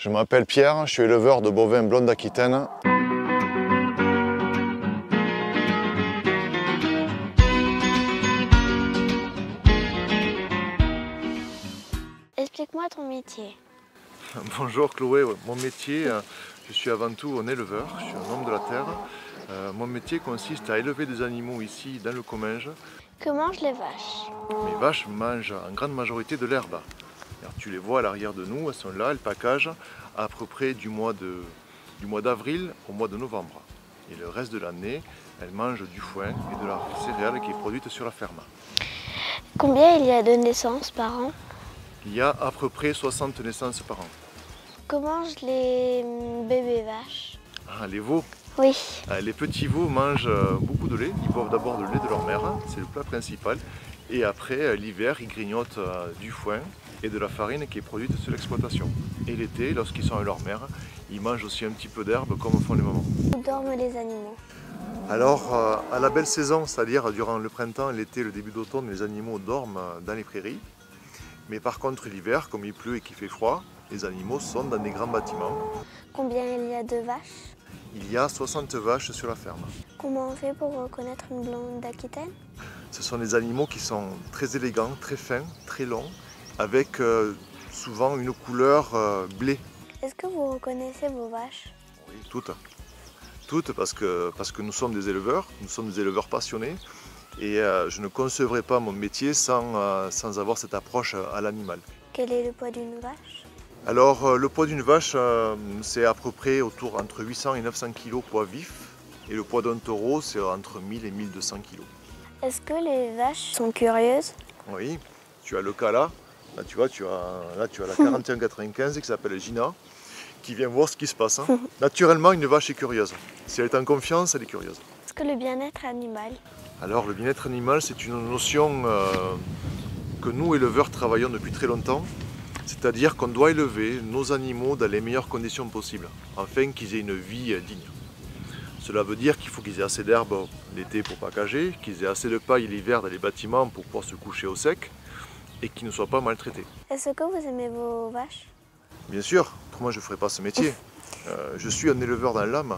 Je m'appelle Pierre, je suis éleveur de bovins blonds d'Aquitaine. Explique-moi ton métier. Bonjour Chloé, mon métier, je suis avant tout un éleveur, je suis un homme de la terre. Mon métier consiste à élever des animaux ici dans le Comminges. Que mangent les vaches? Mes vaches mangent en grande majorité de l'herbe. Alors, tu les vois à l'arrière de nous, elles sont là, elles packagent à peu près du mois d'avril au mois de novembre. Et le reste de l'année, elles mangent du foin et de la céréale qui est produite sur la ferme. Combien il y a de naissances par an? Il y a à peu près 60 naissances par an. Que mangent les bébés vaches? Ah, les veaux. Oui. Les petits veaux mangent beaucoup de lait. Ils boivent d'abord le lait de leur mère, c'est le plat principal. Et après, l'hiver, ils grignotent du foin et de la farine qui est produite sur l'exploitation. Et l'été, lorsqu'ils sont avec leur mère, ils mangent aussi un petit peu d'herbe comme font les mamans. Où dorment les animaux? Alors, à la belle saison, c'est-à-dire durant le printemps, l'été, le début d'automne, les animaux dorment dans les prairies. Mais par contre, l'hiver, comme il pleut et qu'il fait froid, les animaux sont dans des grands bâtiments. Combien il y a de vaches? Il y a 60 vaches sur la ferme. Comment on fait pour reconnaître une blonde d'Aquitaine? Ce sont des animaux qui sont très élégants, très fins, très longs, avec souvent une couleur blé. Est-ce que vous reconnaissez vos vaches? Oui, toutes. Toutes parce que nous sommes des éleveurs passionnés. Et je ne concevrais pas mon métier sans avoir cette approche à l'animal. Quel est le poids d'une vache? Alors le poids d'une vache, c'est à peu près entre 800 et 900 kg poids vif. Et le poids d'un taureau, c'est entre 1000 et 1200 kg. Est-ce que les vaches sont curieuses? Oui, tu as le cas là. Là tu vois, tu as la 4195 qui s'appelle Gina, qui vient voir ce qui se passe. Naturellement, une vache est curieuse. Si elle est en confiance, elle est curieuse. Est-ce que le bien-être animal? Alors le bien-être animal, c'est une notion que nous, éleveurs, travaillons depuis très longtemps. C'est-à-dire qu'on doit élever nos animaux dans les meilleures conditions possibles, afin qu'ils aient une vie digne. Cela veut dire qu'il faut qu'ils aient assez d'herbe l'été pour packager, qu'ils aient assez de paille l'hiver dans les bâtiments pour pouvoir se coucher au sec, et qu'ils ne soient pas maltraités. Est-ce que vous aimez vos vaches? Bien sûr, autrement je ne ferais pas ce métier. Je suis un éleveur dans l'âme.